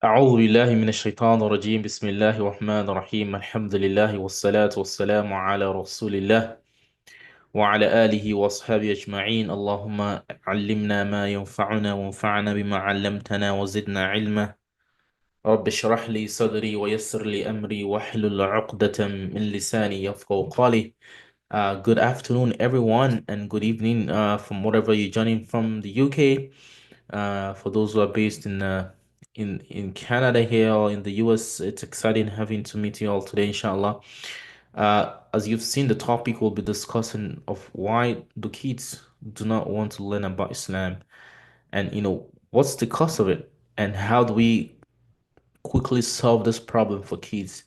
أعوذ بالله من الشيطان الرجيم بسم الله الرحمن الرحيم الحمد لله والصلاة والسلام على رسول الله وعلى آله وأصحابه أجمعين اللهم علمنا ما ينفعنا وانفعنا بما علمتنا وزدنا علما رب اشرح لي صدري ويسر لي أمري واحلل عقدة من لساني يفقهوا قولي. Good afternoon, everyone, and good evening from wherever you're joining from the UK. For those who are based in Canada here or in the US, it's exciting having to meet you all today, inshallah. As you've seen, the topic will be discussing of why do kids do not want to learn about Islam, and what's the cause of it, and how do we quickly solve this problem for kids,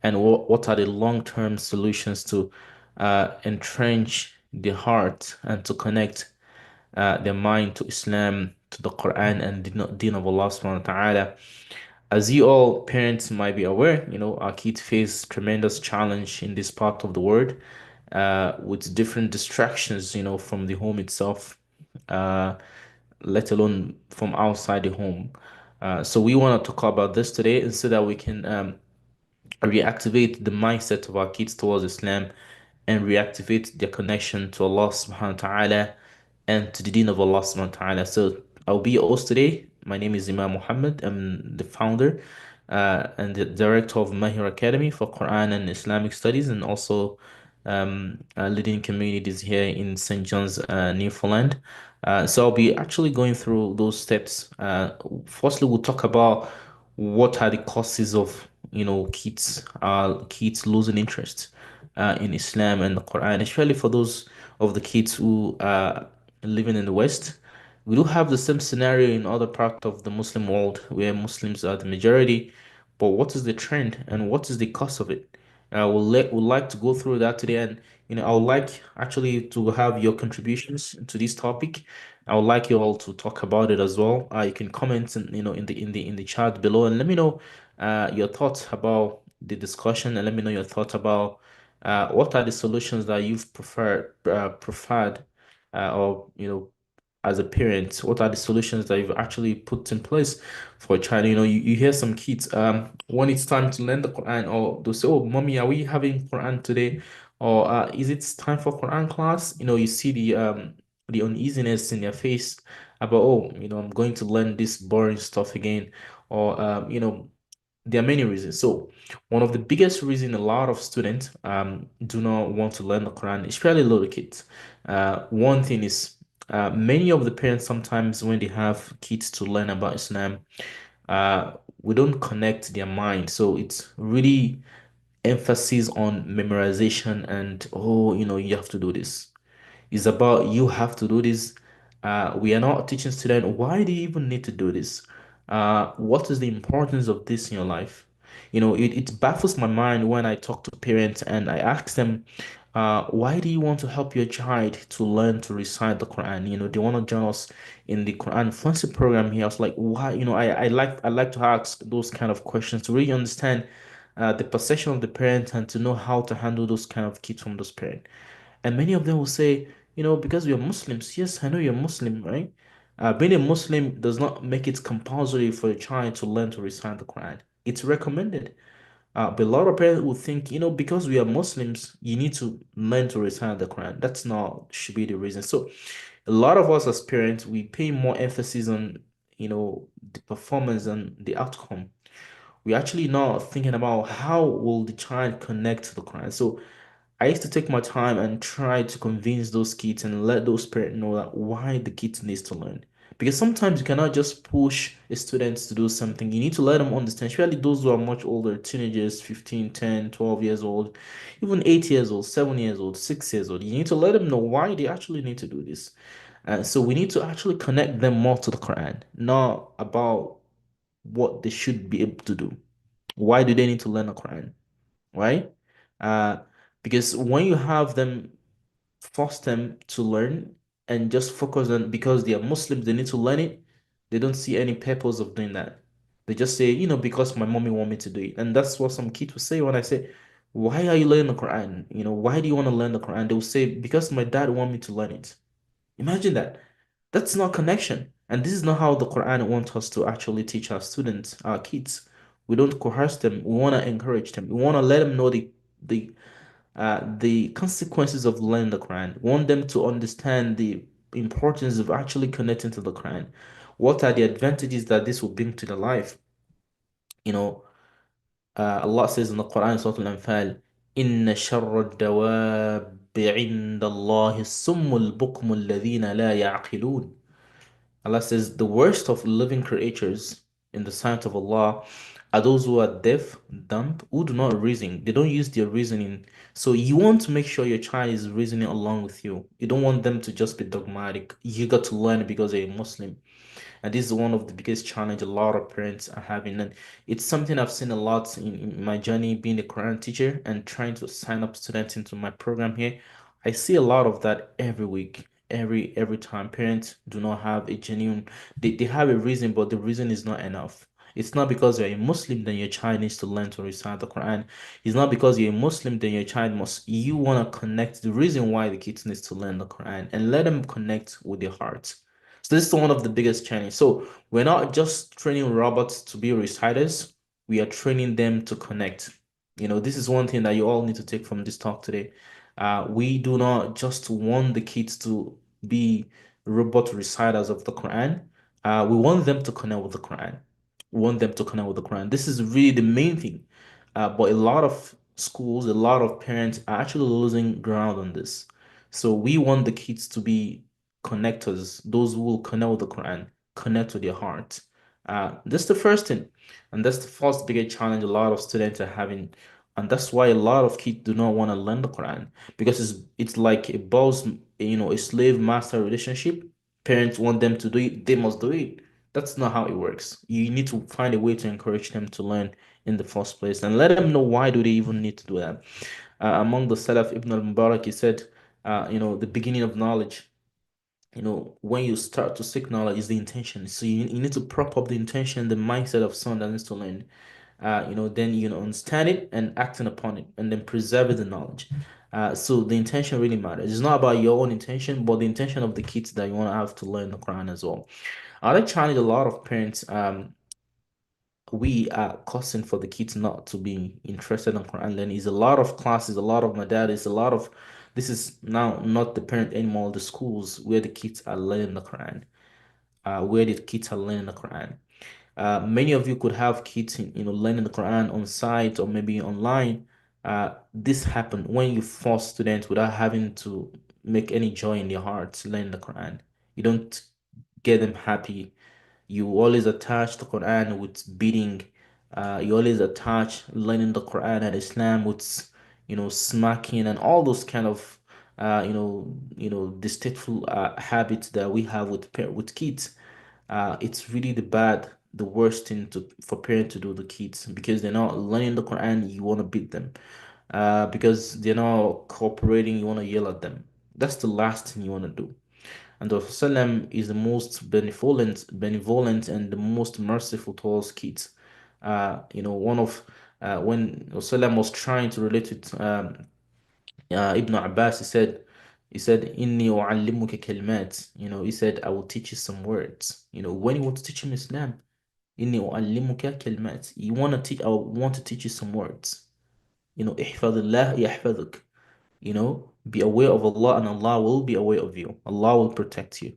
and what are the long-term solutions to entrench the heart and to connect their mind to Islam, to the Quran, and the deen of Allah subhanahu wa ta'ala. As you all parents might be aware, our kids face tremendous challenge in this part of the world, with different distractions, from the home itself, uh, let alone from outside the home. So we want to talk about this today, and so that we can reactivate the mindset of our kids towards Islam and reactivate their connection to Allah subhanahu wa ta'ala and to the deen of Allah subhanahu wa ta'ala. So I'll be your host today. My name is Imam Muhammad. I'm the founder and the director of Maaher Academy for Quran and Islamic studies, and also leading communities here in St. John's, Newfoundland. So I'll be actually going through those steps. Firstly, we'll talk about what are the causes of kids losing interest in Islam and the Quran, especially for those of the kids who are living in the West. We do have the same scenario in other parts of the Muslim world where Muslims are the majority, but what is the trend and what is the cause of it? We'll like to go through that today, and I would like actually to have your contributions to this topic. I would like you all to talk about it as well. You can comment in the chat below and let me know your thoughts about the discussion, and let me know your thoughts about what are the solutions that you've preferred, or as a parent, what are the solutions that you've actually put in place for a child? You hear some kids when it's time to learn the Quran, or they'll say, "Oh, mommy, are we having Quran today?" Or is it time for Quran class? You see the uneasiness in their face about, "Oh, I'm going to learn this boring stuff again," or there are many reasons. So one of the biggest reason a lot of students do not want to learn the Quran, especially little kids. One thing is, many of the parents sometimes when they have kids to learn about Islam, we don't connect their mind. So it's really emphasis on memorization and, oh, you have to do this. It's about you have to do this. We are not teaching students why do you even need to do this? What is the importance of this in your life? It baffles my mind when I talk to parents and I ask them, why do you want to help your child to learn to recite the Quran? They want to join us in the Quran Fluency Program here. I was like, why? I like to ask those kind of questions to really understand the perception of the parent and to know how to handle those kind of kids from those parents. And many of them will say, because we are Muslims. Yes, I know you're Muslim, right? Being a Muslim does not make it compulsory for a child to learn to recite the Quran. It's recommended. But a lot of parents will think, because we are Muslims, you need to learn to recite the Quran. That's not should be the reason. So a lot of us as parents, we pay more emphasis on, the performance and the outcome. We're actually not thinking about how will the child connect to the Quran. So I used to take my time and try to convince those kids and let those parents know that why the kids needs to learn. Because sometimes you cannot just push a student to do something. You need to let them understand, especially those who are much older, teenagers, 15, 10, 12 years old, even 8 years old, 7 years old, 6 years old. You need to let them know why they actually need to do this. So we need to actually connect them more to the Quran, not about what they should be able to do. Why do they need to learn the Quran? Right? Uh, because when you have them force them to learn and just focus on because they are Muslims, they need to learn it, they don't see any purpose of doing that. They just say, because my mommy want me to do it. And that's what some kids will say when I say, why are you learning the Quran? Why do you want to learn the Quran? They will say, because my dad want me to learn it. Imagine that. That's not connection. And this is not how the Quran wants us to actually teach our students, our kids. We don't coerce them. We want to encourage them. We want to let them know the consequences of learning the Quran. We want them to understand the importance of actually connecting to the Quran. What are the advantages that this will bring to their life? You know, Allah says in the Quran, Surah Al-Anfal, إن شر الدواب عند الله الصم البكم الذين لا يعقلون. Allah says the worst of living creatures in the sight of Allah are those who are deaf, dumb, who do not reason. They don't use their reasoning. So you want to make sure your child is reasoning along with you. You don't want them to just be dogmatic. You got to learn because you're a Muslim. And this is one of the biggest challenge a lot of parents are having. And it's something I've seen a lot in my journey being a Quran teacher and trying to sign up students into my program here. I see a lot of that every week. Every time parents do not have a genuine they have a reason, but the reason is not enough. It's not because you're a Muslim then your child needs to learn to recite the Quran. It's not because you're a Muslim then your child must you want to connect the reason why the kids needs to learn the Quran and let them connect with their heart. So this is one of the biggest challenges. So we're not just training robots to be reciters, we are training them to connect. This is one thing that you all need to take from this talk today. We do not just want the kids to be robot reciters of the Quran. We want them to connect with the Quran. We want them to connect with the Quran. This is really the main thing. But a lot of schools, a lot of parents are actually losing ground on this. So we want the kids to be connectors, those who will connect with the Quran, connect with their heart. That's the first thing. And that's the first biggest challenge a lot of students are having. And that's why a lot of kids do not want to learn the Quran because it's like a boss, a slave master relationship. Parents want them to do it, they must do it. That's not how it works. You need to find a way to encourage them to learn in the first place and let them know why do they even need to do that. Among the Salaf, Ibn al-Mubarak, he said, the beginning of knowledge, when you start to seek knowledge is the intention. So you need to prop up the intention, the mindset of someone that needs to learn. Then understand it and acting upon it, and then preserve the knowledge. So the intention really matters. It's not about your own intention, but the intention of the kids that you want to have to learn the Quran as well. I challenge a lot of parents. We are causing for the kids not to be interested in Quran learning. Is a lot of classes, a lot of madaris, a lot of this is now not the parent anymore, the schools where the kids are learning the Quran, where the kids are learning the Quran. Many of you could have kids, learning the Quran on site or maybe online. This happened when you force students without having to make any joy in their hearts learning the Quran. You don't get them happy. You always attach the Quran with beating. You always attach learning the Quran and Islam with, smacking and all those kind of, distasteful habits that we have with kids. It's really the worst thing for parents to do to kids because they're not learning the Quran. You want to beat them. Because they're not cooperating. You want to yell at them. That's the last thing you want to do. And the Prophet is the most benevolent and the most merciful towards kids. One of when Prophet was trying to relate it, Ibn Abbas, he said, Inni u'allimuka kalimat. He said, I will teach you some words. When you want to teach him Islam, Inni u'allimuka kalimat. I want to teach you some words. Ihfadillah yahfaduk. Be aware of Allah and Allah will be aware of you. Allah will protect you.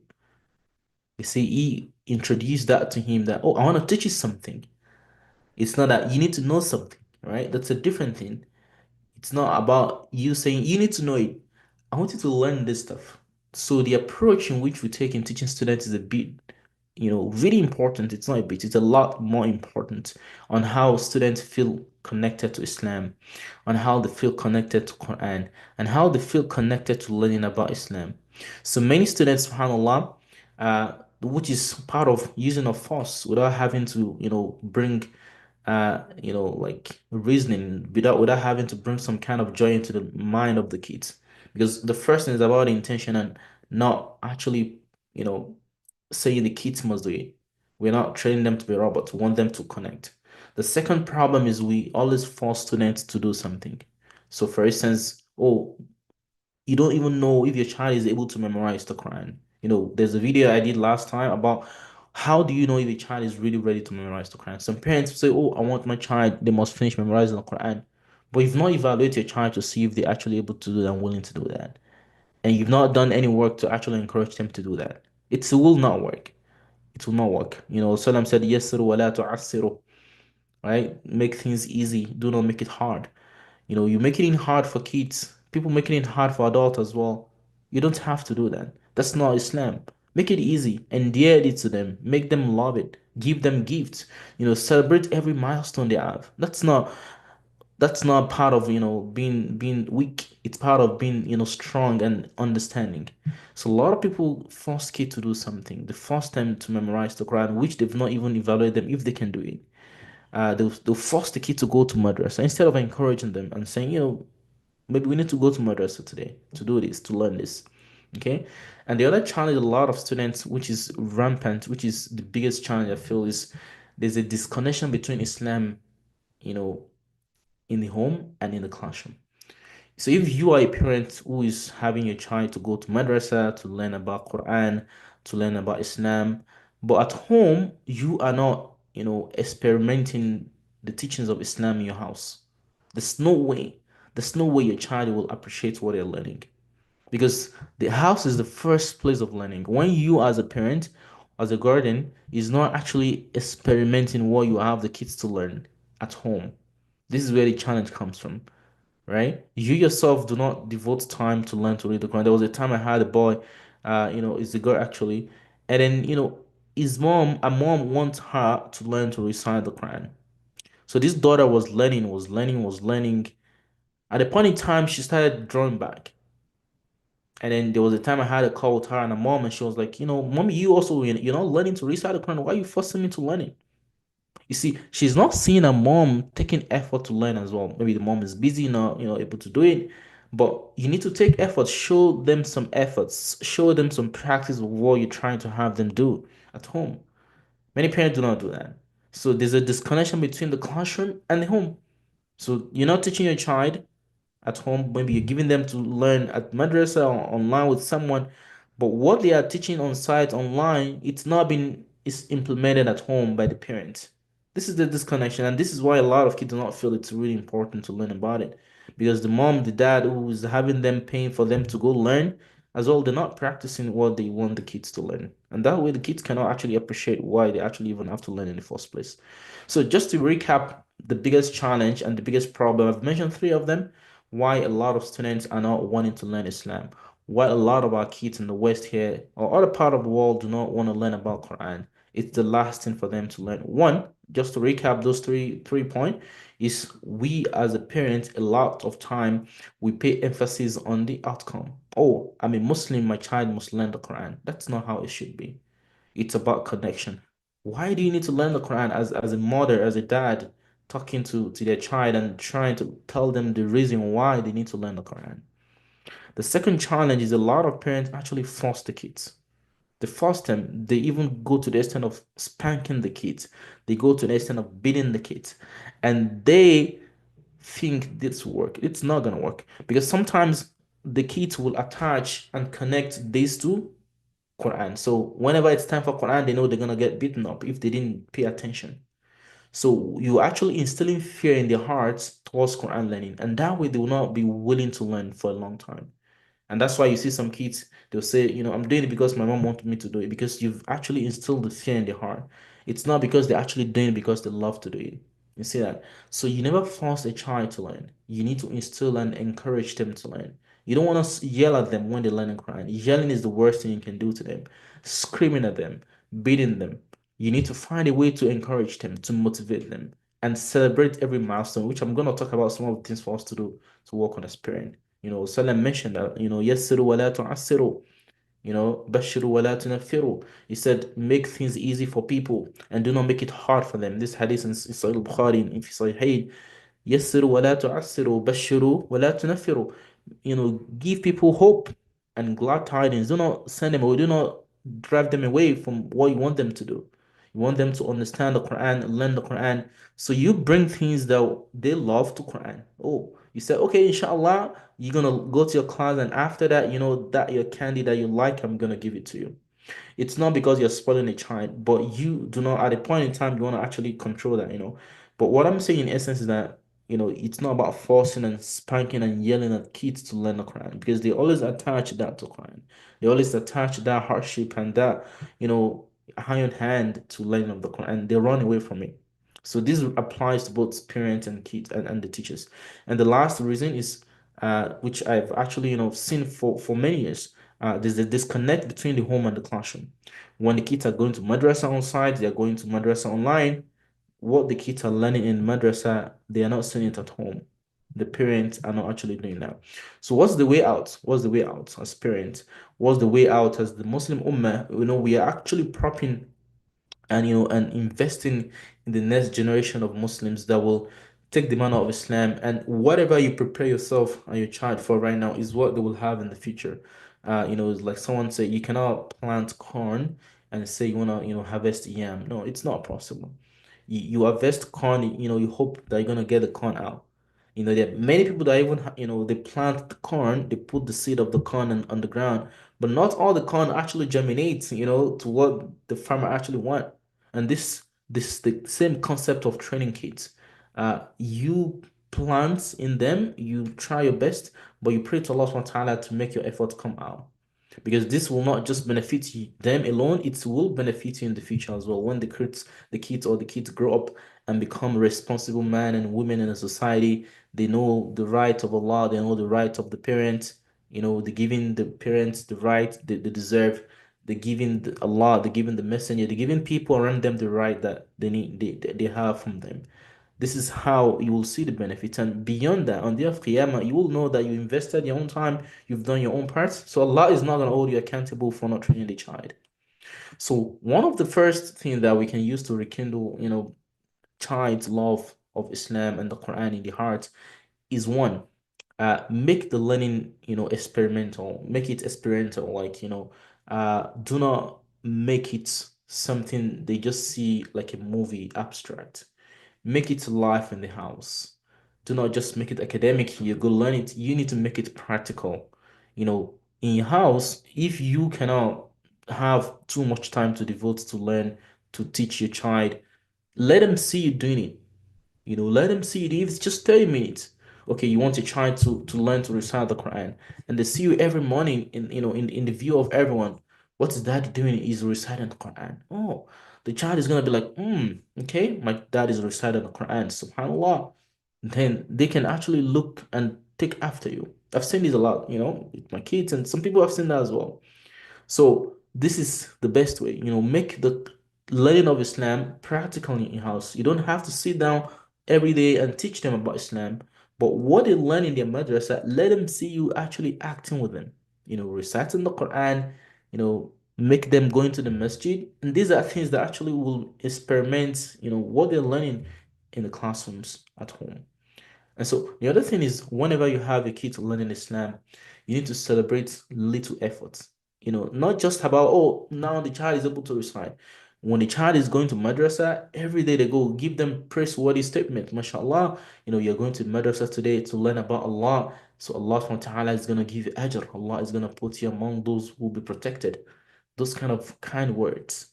You see, he introduced that to him that, oh, I want to teach you something. It's not that you need to know something, right? That's a different thing. It's not about you saying you need to know it. I want you to learn this stuff. So the approach in which we take in teaching students is a bit, really important. It's not a bit, it's a lot more important on how students feel connected to Islam, on how they feel connected to Quran, and how they feel connected to learning about Islam. So many students, subhanAllah, which is part of using of force without having to, bring like reasoning without having to bring some kind of joy into the mind of the kids. Because the first thing is about the intention and not actually, you know, saying the kids must do it. We're not training them to be robots. We want them to connect. The second problem is we always force students to do something. So for instance, oh, you don't even know if your child is able to memorize the Quran. There's a video I did last time about how do you know if a child is really ready to memorize the Quran. Some parents say, oh, I want my child, they must finish memorizing the Quran. But you've not evaluated your child to see if they're actually able to do that and willing to do that. And you've not done any work to actually encourage them to do that. It will not work. It will not work. Salam said, Yassiru wa la tu'assiru, right? Make things easy. Do not make it hard. You're making it hard for kids. People making it hard for adults as well. You don't have to do that. That's not Islam. Make it easy. Endear it to them. Make them love it. Give them gifts. Celebrate every milestone they have. That's not part of being weak. It's part of being strong and understanding. So a lot of people force kids to do something. They force them to memorize the Quran, which they've not even evaluated them if they can do it. They'll force the kid to go to madrasa instead of encouraging them and saying, maybe we need to go to madrasa today to do this, to learn this. Okay. And the other challenge a lot of students, which is rampant, which is the biggest challenge I feel, is there's a disconnection between Islam, you know, in the home and in the classroom. So if you are a parent who is having your child to go to madrasa to learn about Quran, to learn about Islam, but at home you are not, experimenting the teachings of Islam in your house. There's no way. There's no way your child will appreciate what they're learning. Because the house is the first place of learning. When you as a parent, as a guardian, is not actually experimenting what you have the kids to learn at home. This is where the challenge comes from, right? You yourself do not devote time to learn to read the Quran. There was a time I had a boy, it's a girl actually, and then a mom wants her to learn to recite the Quran. So this daughter was learning, was learning, was learning. At a point in time, she started drawing back. And then there was a time I had a call with her and a mom, and she was like, mommy, you also, you're not learning to recite the Quran. Why are you forcing me to learn it? You see, she's not seeing a mom taking effort to learn as well. Maybe the mom is busy, not, able to do it. But you need to take effort, show them some efforts, show them some practice of what you're trying to have them do at home. Many parents do not do that. So there's a disconnection between the classroom and the home. So you're not teaching your child at home. Maybe you're giving them to learn at madrasa or online with someone, but what they are teaching on site online, it's not been is implemented at home by the parents. This is the disconnection, and this is why a lot of kids do not feel it's really important to learn about it. Because the mom, the dad who is having them paying for them to go learn, as well, they're not practicing what they want the kids to learn. And that way the kids cannot actually appreciate why they actually even have to learn in the first place. So just to recap the biggest challenge and the biggest problem, I've mentioned three of them. Why a lot of students are not wanting to learn Islam, why a lot of our kids in the West here or other part of the world do not want to learn about Quran. It's the last thing for them to learn. One, just to recap those three points, is we as a parent, a lot of time we pay emphasis on the outcome. Oh, I'm a Muslim, my child must learn the Quran. That's not how it should be. It's about connection. Why do you need to learn the Quran as a mother, as a dad, talking to their child and trying to tell them the reason why they need to learn the Quran? The second challenge is a lot of parents actually force the kids. They force them. They even go to the extent of spanking the kids. They go to the extent of beating the kids. And they think this work. It's not gonna work. Because sometimes the kids will attach and connect these two Quran. So whenever it's time for Quran, they know they're gonna get beaten up if they didn't pay attention. So you actually instilling fear in their hearts towards Quran learning, and that way they will not be willing to learn for a long time. And that's why you see some kids, they'll say, I'm doing it because my mom wanted me to do it, because you've actually instilled the fear in their heart. It's not because they're actually doing it because they love to do it. You see that? So you never force a child to learn. You need to instill and encourage them to learn. You don't want to yell at them when they're learning Quran. Yelling is the worst thing you can do to them. Screaming at them, beating them. You need to find a way to encourage them, to motivate them, and celebrate every milestone, which I'm going to talk about some of the things for us to do to work on as parent. Salam mentioned that, yassiru wa la tu'assiru, bashiru wa la tunaffiru. He said, make things easy for people and do not make it hard for them. This hadith in Sahih al-Bukhari, in Sahih, yassiru wa la tu'assiru, bashiru wa la tunaffiru. Give people hope and glad tidings. Do not send them away. Do not drive them away from what you want them to do. You want them to understand the Quran, learn the Quran. So you bring things that they love to Quran. Oh, You said, okay, inshallah, you're gonna go to your class, and after that, that your candy that you like, I'm gonna give it to you. It's not because you're spoiling a child, but you do not, at a point in time, you want to actually control that. But what I'm saying in essence is that, it's not about forcing and spanking and yelling at kids to learn the Quran, because they always attach that to Quran. They always attach that hardship and that, iron hand to learning of the Quran. They run away from it. So this applies to both parents and kids and the teachers. And the last reason is, which I've actually, seen for many years, there's a disconnect between the home and the classroom. When the kids are going to madrasa on site, they are going to madrasa online. What the kids are learning in madrasa, they are not seeing it at home. The parents are not actually doing that. So what's the way out? What's the way out as parents? What's the way out as the Muslim Ummah? We are actually propping and investing in the next generation of Muslims that will take the manner of Islam, and whatever you prepare yourself and your child for right now is what they will have in the future. It's like someone said, you cannot plant corn and say you wanna, harvest yam. No, it's not possible. You harvest corn, you hope that you're gonna get the corn out. There are many people that even, they plant the corn, they put the seed of the corn on the ground, but not all the corn actually germinates, to what the farmer actually want. And this the same concept of training kids. You plant in them, you try your best, but you pray to Allah subhanahu wa ta'ala to make your effort come out. Because this will not just benefit them alone, it will benefit you in the future as well. When the kids grow up and become responsible men and women in a society, they know the right of Allah, they know the right of the parents, they're giving the parents the right they deserve, they're giving Allah, they're giving the messenger, they're giving people around them the right that they have from them. This is how you will see the benefits. And beyond that, on the day of Qiyamah, you will know that you invested your own time, you've done your own part. So Allah is not going to hold you accountable for not training the child. So one of the first things that we can use to rekindle, child's love of Islam and the Quran in the heart is one, make the learning, experimental, make it experimental, like, do not make it something they just see like a movie abstract. Make it life in the house. Do not just make it academic. You go learn it. You need to make it practical. In your house, if you cannot have too much time to devote to learn, to teach your child, let them see you doing it. Let them see it. If it's just 30 minutes. Okay, you want your child to learn to recite the Quran, and they see you every morning in the view of everyone. What's dad doing? He's reciting the Quran. Oh, the child is gonna be like, okay, my dad is reciting the Quran, subhanallah. Then they can actually look and take after you. I've seen this a lot, with my kids, and some people have seen that as well. So this is the best way, make the learning of Islam practical in your house. You don't have to sit down every day and teach them about Islam, but what they learn in their madrasa, let them see you actually acting with them, reciting the Quran, make them go into the masjid. And these are things that actually will experiment, what they're learning in the classrooms at home. And so the other thing is, whenever you have a kid learning Islam, you need to celebrate little efforts. Not just about, oh, now the child is able to recite. When the child is going to madrasa, every day they go, give them praiseworthy statement. MashaAllah, you're going to madrasa today to learn about Allah. So Allah subhanahu wa ta'ala is going to give you ajr. Allah is going to put you among those who will be protected. Those kind of kind words.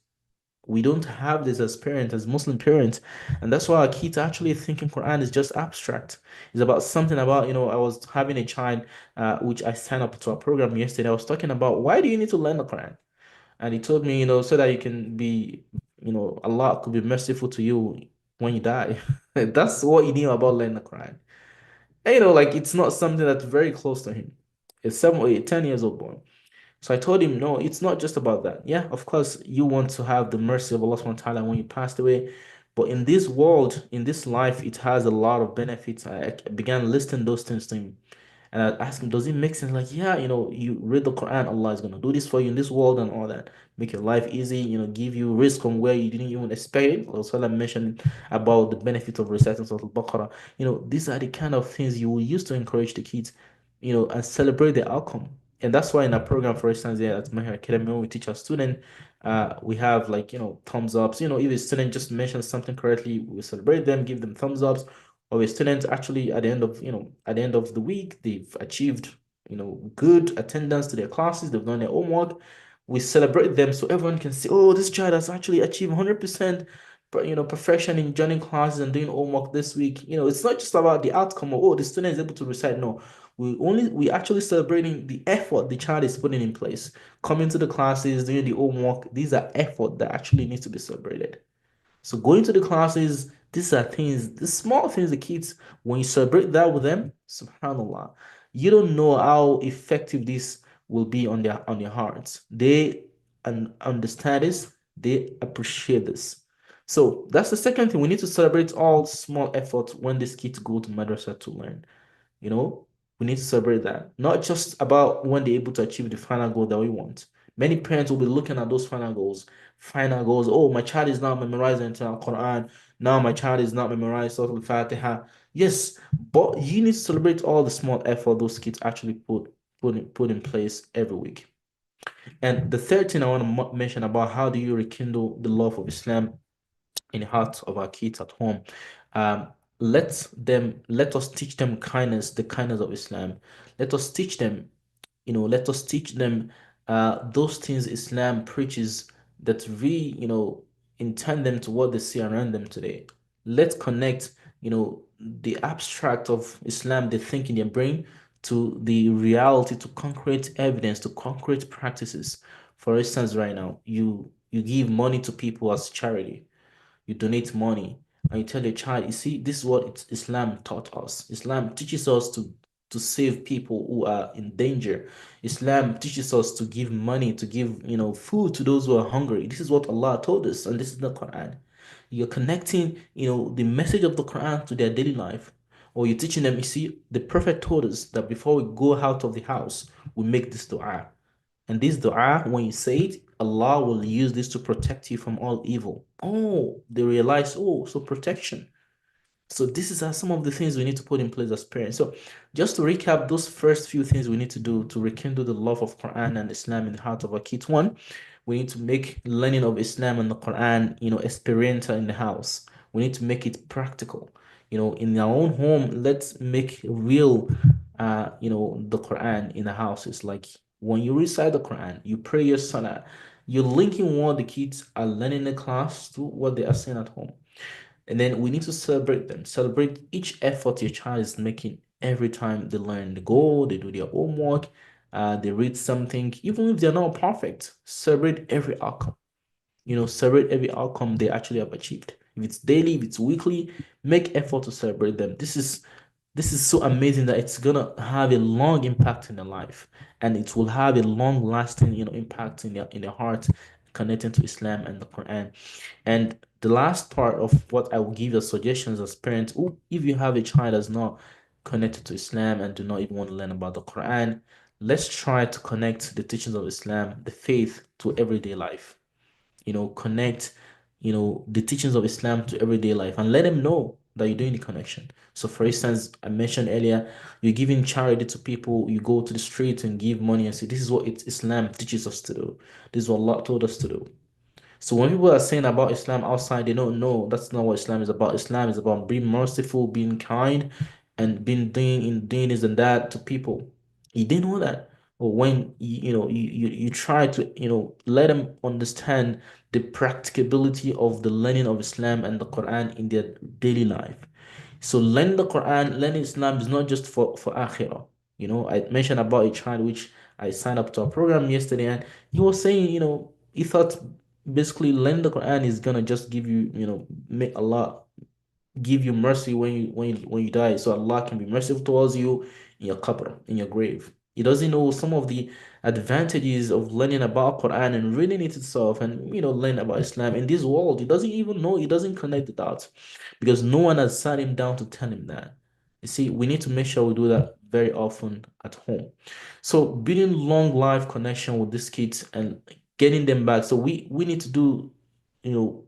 We don't have this as parents, as Muslim parents, and that's why our kids are actually thinking Quran is just abstract. It's about something about, I was having a child, which I signed up to a program yesterday. I was talking about, why do you need to learn the Quran? And he told me, so that you can be, Allah could be merciful to you when you die. That's what he knew about learning the Quran. And, like, it's not something that's very close to him. It's 7 or 8, 10 years old boy. So I told him, no, it's not just about that. Yeah, of course, you want to have the mercy of Allah subhanahu wa ta'ala when you passed away. But in this world, in this life, it has a lot of benefits. I began listing those things to him. And I asked him, does it make sense? Like, yeah, you read the Quran, Allah is going to do this for you in this world and all that. Make your life easy, give you risk from where you didn't even expect it. Also, I mentioned about the benefit of reciting Surah Al-Baqarah. These are the kind of things you will use to encourage the kids, and celebrate the outcome. And that's why in our program, for instance, here at Maaher Academy, when we teach our student, we have, like, thumbs ups. If a student just mentions something correctly, we celebrate them, give them thumbs ups. or a student actually at the end of, at the end of the week, they've achieved, good attendance to their classes, they've done their homework, we celebrate them so everyone can see, oh, this child has actually achieved 100%, perfection in joining classes and doing homework this week. It's not just about the outcome or, oh, the student is able to recite. No, we actually celebrating the effort the child is putting in place, coming to the classes, doing the homework. These are effort that actually needs to be celebrated. So going to the classes, these are things, the small things the kids, when you celebrate that with them, subhanAllah, you don't know how effective this will be on their hearts. They understand this, they appreciate this. So that's the second thing. We need to celebrate all small efforts when these kids go to madrasa to learn. You know, we need to celebrate that. Not just about when they're able to achieve the final goal that we want. Many parents will be looking at those final goals. Final goals. Oh, my child is now memorizing the Quran. Now my child is not memorizing Surah Al-Fatiha. Yes, but you need to celebrate all the small effort those kids actually put in place every week. And the third thing I want to mention about how do you rekindle the love of Islam in the hearts of our kids at home. Um, let us teach them kindness, the kindness of Islam. Let us teach them, let us teach them those things Islam preaches that really, intend them to what they see around them today. Let's connect, the abstract of Islam they think in their brain to the reality, to concrete evidence, to concrete practices. For instance, right now, you give money to people as charity, you donate money, and you tell your child, you see, this is what Islam taught us. Islam teaches us to save people who are in danger. Islam teaches us to give money, to give, food to those who are hungry. This is what Allah told us, and this is the Quran. You're connecting, the message of the Quran to their daily life, or you're teaching them, you see, the Prophet told us that before we go out of the house, we make this dua. And this dua, when you say it, Allah will use this to protect you from all evil. Oh, they realize, oh, so protection. So this is some of the things we need to put in place as parents. So just to recap, those first few things we need to do to rekindle the love of Quran and Islam in the heart of our kids. One, we need to make learning of Islam and the Quran, experiential in the house. We need to make it practical. In our own home, let's make real, the Quran in the house. It's like when you recite the Quran, you pray your salah, you're linking what the kids are learning in the class to what they are saying at home. And then we need to celebrate them. Celebrate each effort your child is making every time they learn the goal, they do their homework, they read something, even if they're not perfect. Celebrate every outcome. Celebrate every outcome they actually have achieved. If it's daily, if it's weekly, make effort to celebrate them. This is so amazing that it's gonna have a long impact in their life, and it will have a long lasting, impact in their heart, connecting to Islam and the Quran. And the last part of what I will give as suggestions as parents, if you have a child that's not connected to Islam and do not even want to learn about the Quran, let's try to connect the teachings of Islam, the faith, to everyday life. Connect, the teachings of Islam to everyday life and let them know that you're doing the connection. So, for instance, I mentioned earlier, you're giving charity to people, you go to the street and give money and say, this is what Islam teaches us to do. This is what Allah told us to do. So when people are saying about Islam outside, they don't know that's not what Islam is about. Islam is about being merciful, being kind, and being doing this and that to people. You didn't know that. Or when you try to let them understand the practicability of the learning of Islam and the Quran in their daily life. So learn the Quran, learn Islam is not just for akhirah. I mentioned about a child which I signed up to a program yesterday, and he was saying, he thought basically learn the Quran is gonna just give you, make Allah give you mercy when you die, so Allah can be merciful towards you in your qabr, in your grave. He doesn't know some of the advantages of learning about Quran and reading it itself, and learn about Islam in this world. He doesn't even know, he doesn't connect the dots because no one has sat him down to tell him that. You see, we need to make sure we do that very often at home. So building long life connection with these kids and getting them back. So we need to do, you know,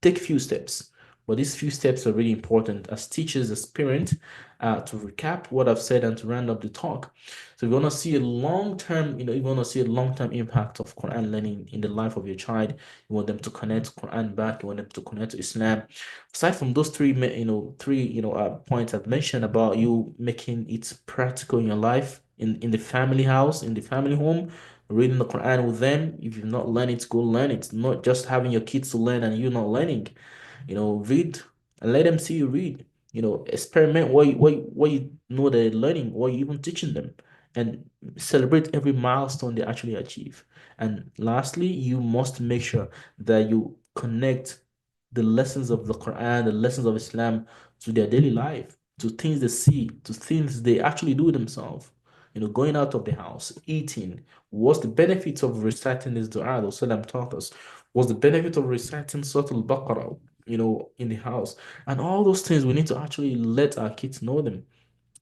take a few steps. But these few steps are really important as teachers, as parents, to recap what I've said and to round up the talk. So you want to see a long-term, you want to see a long-term impact of Quran learning in the life of your child. You want them to connect Quran back. You want them to connect to Islam. Aside from those three, points I've mentioned about you making it practical in your life, in the family house, in the family home, reading the Quran with them. If you've not learned it, go learn it. Not just having your kids to learn and you not learning. Read and let them see you read. Experiment what you know they're learning, what you even teaching them, and celebrate every milestone they actually achieve. And lastly, you must make sure that you connect the lessons of the Quran, the lessons of Islam to their daily life, to things they see, to things they actually do themselves. Going out of the house, eating. What's the benefits of reciting this dua that Salam taught us? What's the benefit of reciting Surah Al-Baqarah, in the house? And all those things, we need to actually let our kids know them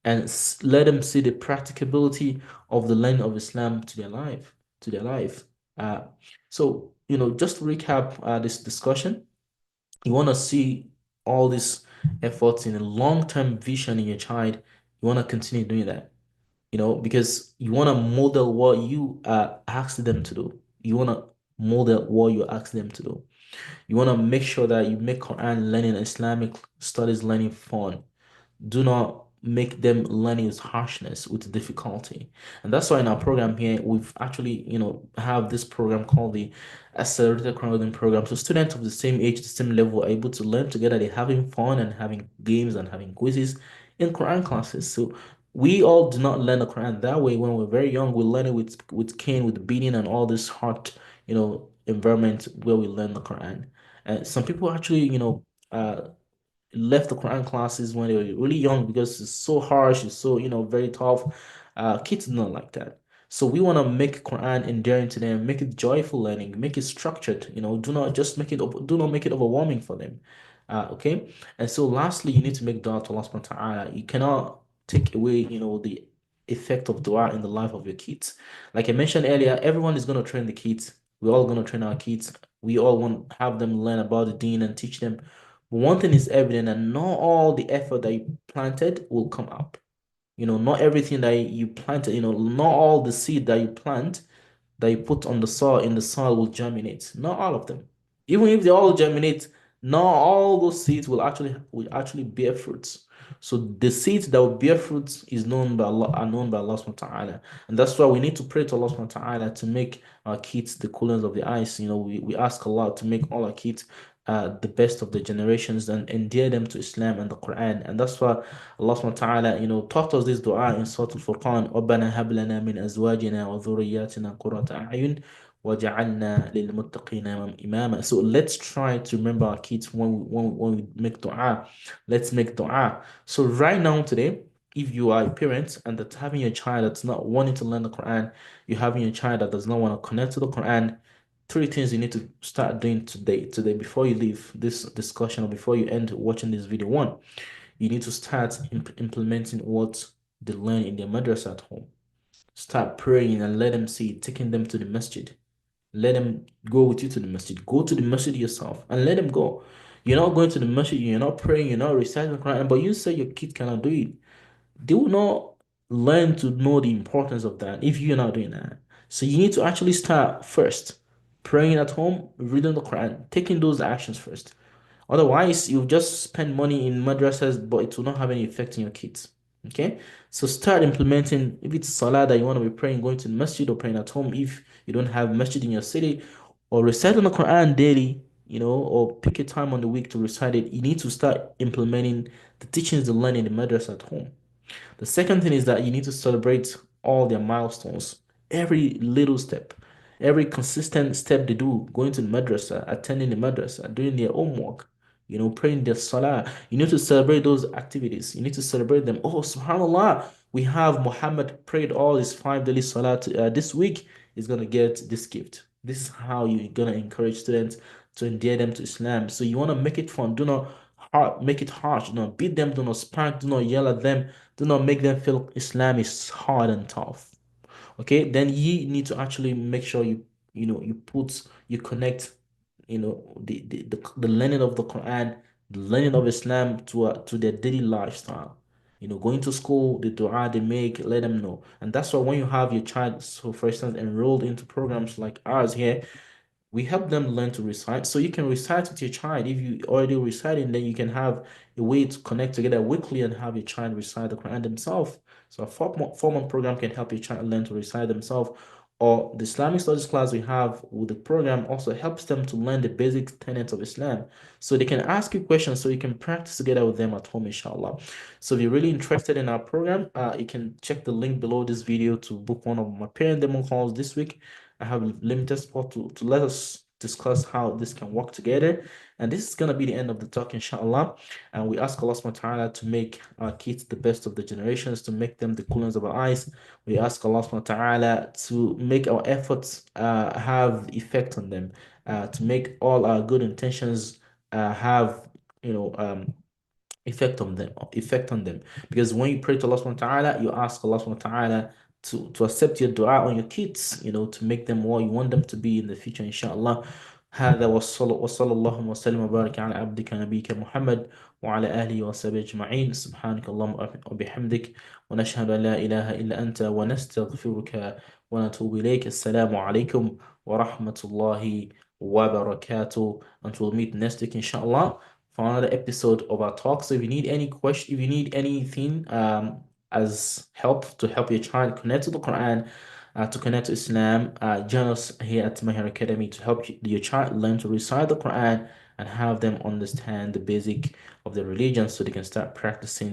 and let them see the practicability of the learning of Islam to their life. Uh, so, just to recap this discussion, you want to see all these efforts in a long-term vision in your child. You want to continue doing that, because you want to model what you ask them to do. You want to model what you ask them to do. You want to make sure that you make Quran learning, Islamic studies learning fun. Do not make them learning with harshness, with difficulty. And that's why in our program here, we've actually, have this program called the Accelerated Quran Reading Program. So students of the same age, the same level are able to learn together. They're having fun and having games and having quizzes in Quran classes. So we all do not learn the Quran that way. When we're very young, we learn it with cane, with beating and all this hard, environment where we learn the Quran. And some people actually, left the Quran classes when they were really young because it's so harsh, it's so, very tough. Kids do not like that. So we want to make Quran endearing to them, make it joyful learning, make it structured, do not just make it, do not make it overwhelming for them. Okay. And so lastly, you need to make dua to Allah subhanahu wa ta'ala. You cannot take away, the effect of dua in the life of your kids. Like I mentioned earlier, everyone is going to train the kids. We're all going to train our kids. We all want to have them learn about the deen and teach them. But one thing is evident, and not all the effort that you planted will come up. Not everything that you planted, not all the seed that you plant that you put on the soil in the soil will germinate. Not all of them. Even if they all germinate, not all those seeds will actually bear fruits. So the seeds that will bear fruits is known by Allah, are known by Allah subhanahu wa ta'ala. And that's why we need to pray to Allah subhanahu wa ta'ala to make our kids the coolers of the eyes. We ask Allah to make all our kids the best of the generations and endear them to Islam and the Quran. And that's why Allah subhanahu wa ta'ala, taught us this dua in Surah Al-Furqan. رَبَّنَا هَبْ لَنَا مِنْ أَزْوَاجِنَا وَذُرِّيَّاتِنَا قُرَّةَ أَعْيُنٍ وَجَعَلْنَا لِلْمُتَّقِينَ إِمَامًا. So let's try to remember our kids when we make dua. Let's make dua. So right now today, if you are a parent and that's having a child that's not wanting to learn the Quran, you're having a child that does not want to connect to the Quran, three things you need to start doing today before you leave this discussion or before you end watching this video. One, you need to start implementing what they learn in their madrasa at home. Start praying and let them see it, taking them to the masjid. Let them go with you to the masjid. Go to the masjid yourself and let them go. You're not going to the masjid, you're not praying, you're not reciting the Quran, but you say your kid cannot do it. They will not learn to know the importance of that if you're not doing that. So you need to actually start first, praying at home, reading the Quran, taking those actions first. Otherwise, you'll just spend money in madrasas, but it will not have any effect on your kids. Okay? So start implementing, if it's salah that you want to be praying, going to the masjid or praying at home if you don't have masjid in your city, or reciting the Quran daily, or pick a time on the week to recite it. You need to start implementing the teachings you learn in the madrasa at home. The second thing is that you need to celebrate all their milestones, every little step, every consistent step they do, going to the madrasa, attending the madrasa, doing their homework, praying their salah. You need to celebrate those activities. You need to celebrate them. Oh, subhanAllah, we have Muhammad prayed all his 5 daily salah this week. He's going to get this gift. This is how you're going to encourage students to endear them to Islam. So you want to make it fun. Do not make it harsh. Do not beat them. Do not spank. Do not yell at them. Do not make them feel Islam is hard and tough. Okay, then you need to actually make sure you connect the learning of the Quran the learning of Islam to their daily lifestyle. Going to school, the dua they make, let them know. And that's why when you have your child, so for instance, enrolled into programs like ours here, we help them learn to recite. So you can recite with your child. If you already reciting, then you can have a way to connect together weekly and have your child recite the Quran themselves. So a four-month program can help your child learn to recite themselves. Or the Islamic studies class we have with the program also helps them to learn the basic tenets of Islam. So they can ask you questions so you can practice together with them at home, inshallah. So if you're really interested in our program, you can check the link below this video to book one of my parent demo calls this week. I have limited spot to let us discuss how this can work together. And this is going to be the end of the talk, inshallah. And we ask Allah subhanahu wa ta'ala to make our kids the best of the generations, to make them the coolest of our eyes. We ask Allah subhanahu wa ta'ala to make our efforts have effect on them, to make all our good intentions have, you know, um, effect on them, because when you pray to Allah subhanahu wa ta'ala, you ask Allah subhanahu wa ta'ala to accept your dua on your kids, to make them what you want them to be in the future, inshallah. هذا وصلى الله وسلم وبارك على عبدك نبيك محمد وعلى آله وصحبه أجمعين سبحانك اللهم وبحمدك ونشهد أن لا إله إلا أنت ونستغفرك ونتوب إليك. السلام عليكم ورحمة الله وبركاته. Until we meet next week, inshallah, for another episode of our talk. So if you need any question, if you need anything as help to help your child connect to the Quran, to connect to Islam, join us here at Maaher Academy to help your child learn to recite the Quran and have them understand the basic of the religion so they can start practicing